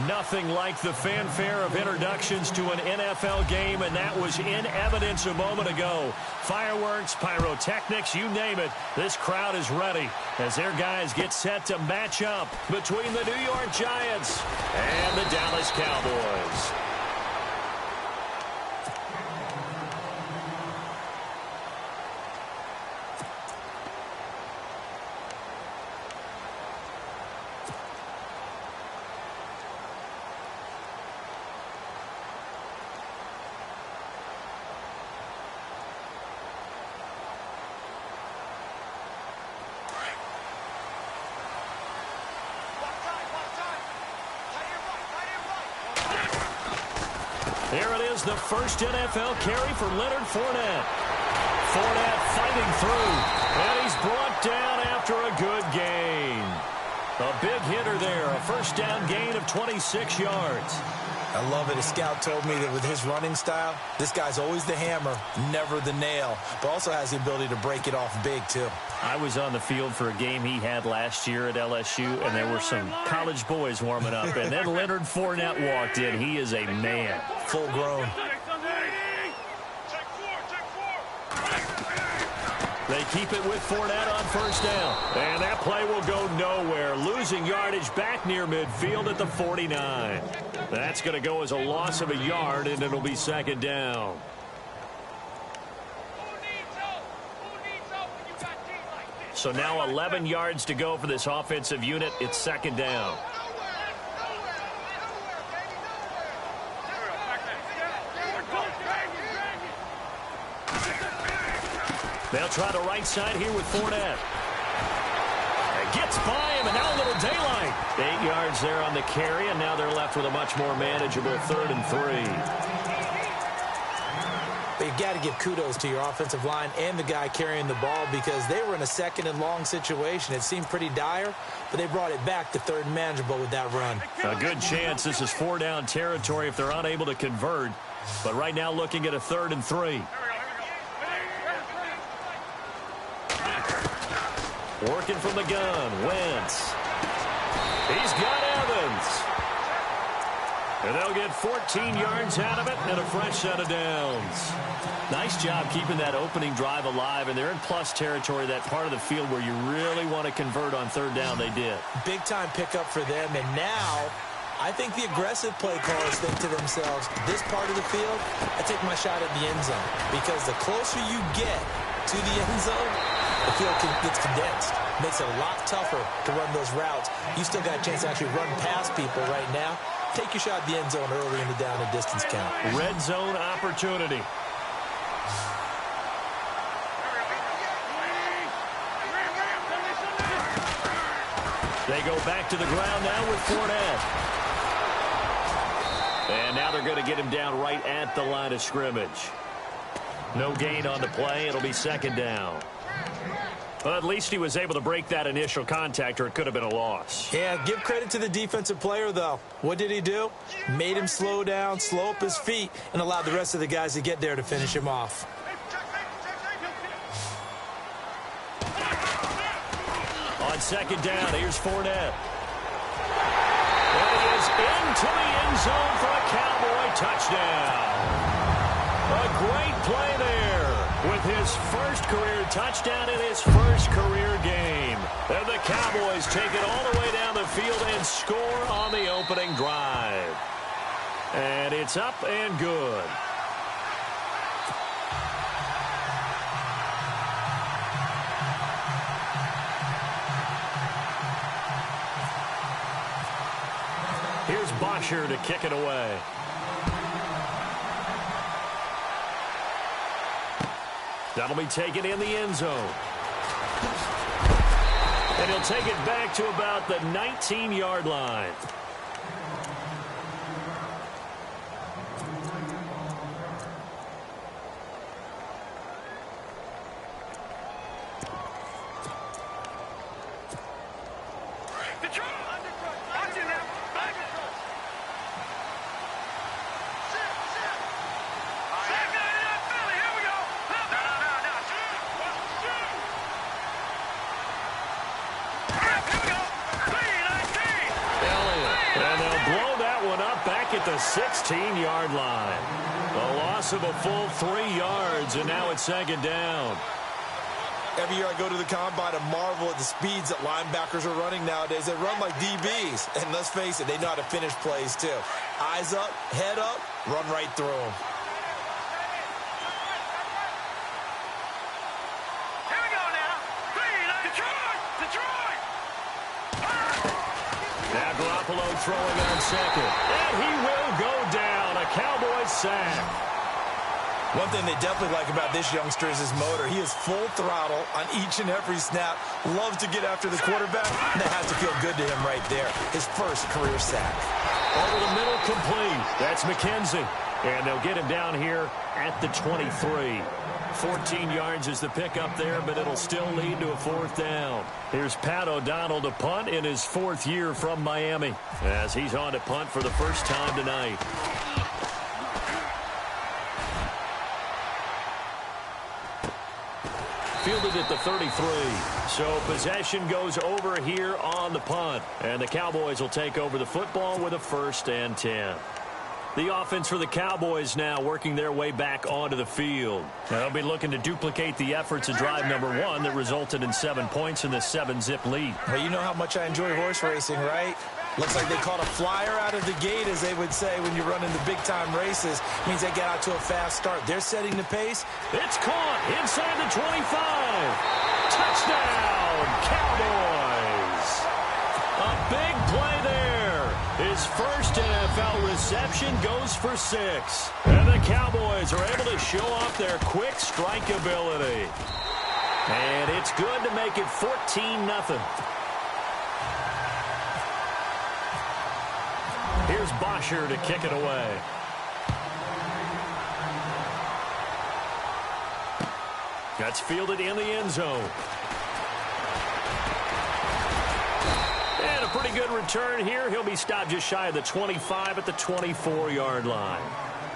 Nothing like the fanfare of introductions to an NFL game, and that was in evidence a moment ago. Fireworks, pyrotechnics, you name it. This crowd is ready as their guys get set to match up between the New York Giants and the Dallas Cowboys. There it is, the first NFL carry for Leonard Fournette. Fournette fighting through, and he's brought down after a good gain. A big hitter there, a first down gain of 26 yards. I love it. A scout told me that with his running style, this guy's always the hammer, never the nail, but also has the ability to break it off big, too. I was on the field for a game he had last year at LSU, and there were some college boys warming up, and then Leonard Fournette walked in. He is a man. Full grown. They keep it with Fournette on first down. And that play will go nowhere. Losing yardage back near midfield at the 49. That's going to go as a loss of a yard, and it'll be second down. So now 11 yards to go for this offensive unit. It's second down. They'll try the right side here with Fournette. It gets by him, and now a little daylight. 8 yards there on the carry, and now they're left with a much more manageable 3rd and 3. But you got to give kudos to your offensive line and the guy carrying the ball because they were in a second and long situation. It seemed pretty dire, but they brought it back to 3rd and manageable with that run. A good chance this is 4-down territory if they're unable to convert. But right now looking at a 3rd and 3. Working from the gun, Wentz. He's got Evans. And they'll get 14 yards out of it and a fresh set of downs. Nice job keeping that opening drive alive, and they're in plus territory, that part of the field where you really want to convert on 3rd down. They did. Big-time pickup for them, and now I think the aggressive play callers think to themselves, this part of the field, I take my shot at the end zone, because the closer you get to the end zone, the field gets condensed. Makes it a lot tougher to run those routes. You still got a chance to actually run past people right now. Take your shot at the end zone early in the down and distance count. Red zone opportunity. They go back to the ground now with Fournette. And now they're going to get him down right at the line of scrimmage. No gain on the play. It'll be second down. Well, at least he was able to break that initial contact, or it could have been a loss. Yeah, give credit to the defensive player, though. What did he do? Made him slow down, slow up his feet, and allowed the rest of the guys to get there to finish him off. On second down, here's Fournette. And he is into the end zone for a Cowboy touchdown. A great play there with his first career touchdown in his first career game. And the Cowboys take it all the way down the field and score on the opening drive. And it's up and good. Here's Bosher to kick it away. That'll be taken in the end zone. And he'll take it back to about the 19-yard line. Elliott the 16-yard line. A loss of a full 3 yards, and now it's second down. Every year I go to the combine and marvel at the speeds that linebackers are running nowadays. They run like DBs. And let's face it, they know how to finish plays too. Eyes up, head up, run right through them. Here we go now. Detroit! Now Garoppolo throwing on second. And he will go down. A Cowboys sack. One thing they definitely like about this youngster is his motor. He is full throttle on each and every snap. Loves to get after the quarterback. And that has to feel good to him right there. His first career sack. Over the middle, complete. That's McKenzie. And they'll get him down here at the 23. 14 yards is the pickup there, but it'll still lead to a 4th down. Here's Pat O'Donnell to punt in his 4th year from Miami, as he's on to punt for the first time tonight. Fielded at the 33. So possession goes over here on the punt. And the Cowboys will take over the football with a 1st and 10. The offense for the Cowboys now working their way back onto the field. Now they'll be looking to duplicate the efforts of drive number 1 that resulted in 7 points in the 7-zip lead. Well, you know how much I enjoy horse racing, right? Looks like they caught a flyer out of the gate, as they would say when you run into big-time races. Means they get out to a fast start. They're setting the pace. It's caught inside the 25. Touchdown, Cowboys. A big play there. His first NFL reception goes for 6. And the Cowboys are able to show off their quick strike ability. And it's good to make it 14-0. Here's Bosher to kick it away. That's fielded in the end zone. And a pretty good return here. He'll be stopped just shy of the 25 at the 24-yard line.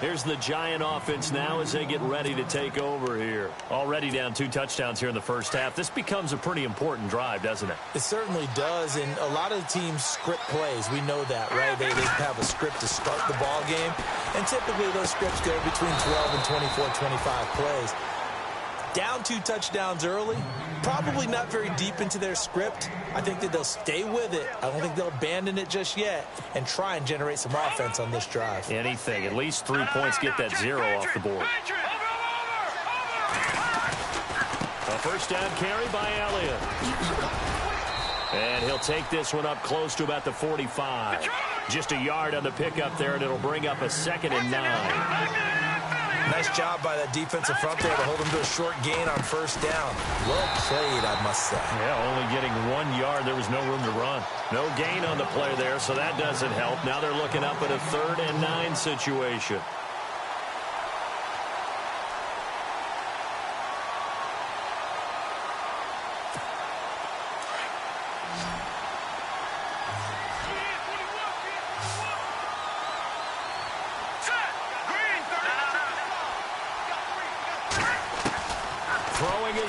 Here's the Giant offense now as they get ready to take over here. Already down 2 touchdowns here in the first half. This becomes a pretty important drive, doesn't it? It certainly does, and a lot of teams script plays. We know that, right? They have a script to start the ball game, and typically those scripts go between 12 and 24, 25 plays. Down 2 touchdowns early, probably not very deep into their script. I think that they'll stay with it. I don't think they'll abandon it just yet and try and generate some offense on this drive. Anything. At least 3 points get that 0 off the board. A first down carry by Elliott. And he'll take this one up close to about the 45. Just a yard on the pickup there, and it'll bring up a 2nd and 9. Nice job by that defensive front there to hold him to a short gain on first down. Well played, I must say. Yeah, only getting 1 yard. There was no room to run. No gain on the play there, so that doesn't help. Now they're looking up at a 3rd and 9 situation.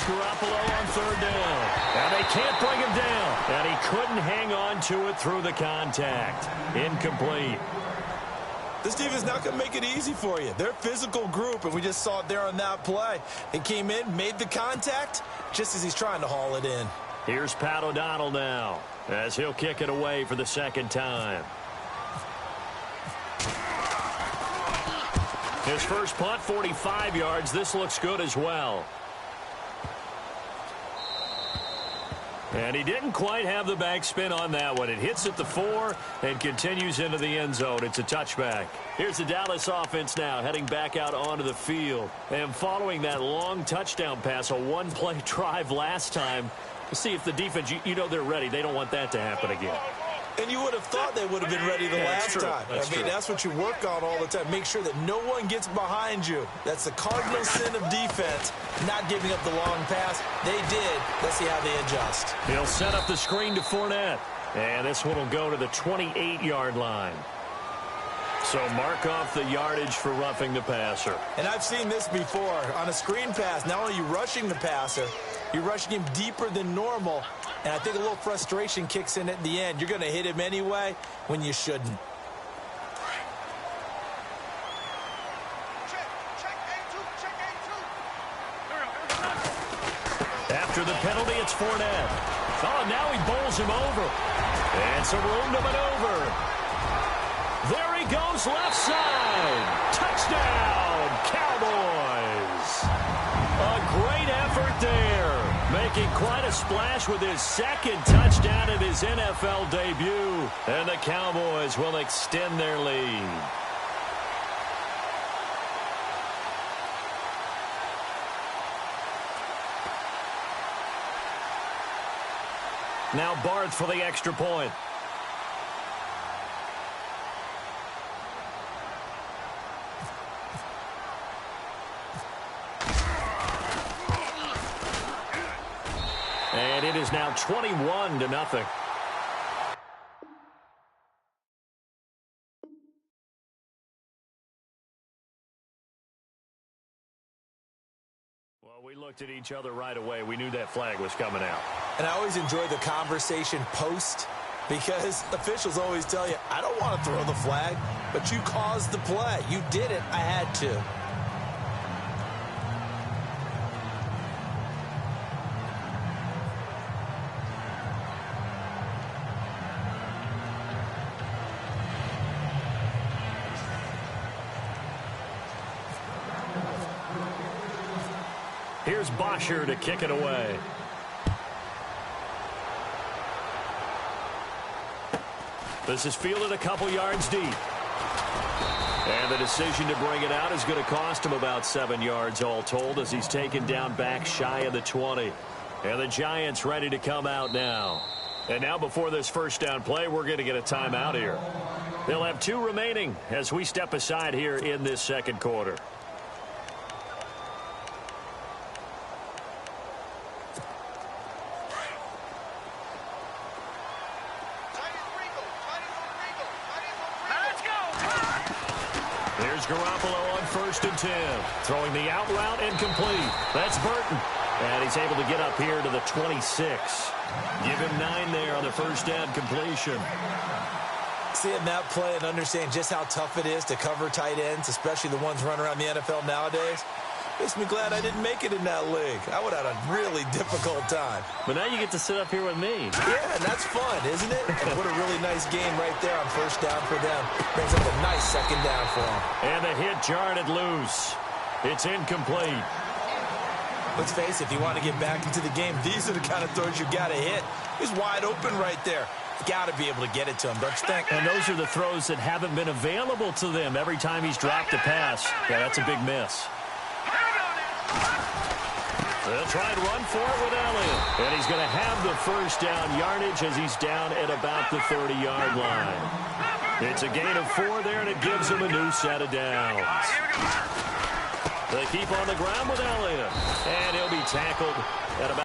Garoppolo on 3rd down. And they can't bring him down. And he couldn't hang on to it through the contact. Incomplete. This team is not going to make it easy for you. They're a physical group, and we just saw it there on that play. He came in, made the contact, just as he's trying to haul it in. Here's Pat O'Donnell now, as he'll kick it away for the 2nd time. His first punt, 45 yards. This looks good as well. And he didn't quite have the backspin on that one. It hits at the 4 and continues into the end zone. It's a touchback. Here's the Dallas offense now heading back out onto the field. And following that long touchdown pass, a 1-play drive last time, to see if the defense, you know they're ready. They don't want that to happen again. And you would have thought they would have been ready the last time. That's what you work on all the time. Make sure that no one gets behind you. That's the cardinal sin of defense, not giving up the long pass. They did. Let's see how they adjust. He'll set up the screen to Fournette. And this one will go to the 28-yard line. So mark off the yardage for roughing the passer. And I've seen this before. On a screen pass, not only are you rushing the passer, you're rushing him deeper than normal. And I think a little frustration kicks in at the end. You're going to hit him anyway when you shouldn't. After the penalty, it's Fournette. Oh, now he bowls him over. And some room to maneuver. There he goes, left side. Touchdown, Cowboys. A great effort there. Making quite a splash with his second touchdown in his NFL debut. And the Cowboys will extend their lead. Now Barth for the extra point. And it is now 21-0. Well, we looked at each other right away. We knew that flag was coming out. And I always enjoy the conversation post because officials always tell you, I don't want to throw the flag, but you caused the play. You did it. I had to. Here's Bosher to kick it away. This is fielded a couple yards deep. And the decision to bring it out is going to cost him about 7 yards all told as he's taken down back shy of the 20. And the Giants ready to come out now. And now before this first down play, we're going to get a timeout here. They'll have 2 remaining as we step aside here in this second quarter. Garoppolo on 1st and 10. Throwing the out route incomplete. That's Burton. And he's able to get up here to the 26. Give him 9 there on the first down completion. Seeing that play and understand just how tough it is to cover tight ends, especially the ones running around the NFL nowadays, makes me glad I didn't make it in that league. I would have had a really difficult time. But now you get to sit up here with me. Yeah, and that's fun, isn't it? And what a really nice game right there on first down for them. Brings up a nice second down for them. And the hit jarred it loose. It's incomplete. Let's face it, if you want to get back into the game, these are the kind of throws you got to hit. He's wide open right there. Got to be able to get it to him, don't you think? And those are the throws that haven't been available to them every time he's dropped a pass. Yeah, that's a big miss. They'll try and run for it with Elliott. And he's going to have the first down yardage as he's down at about the 30-yard line. It's a gain of 4 there, and it gives him a new set of downs. They keep on the ground with Elliott. And he'll be tackled at about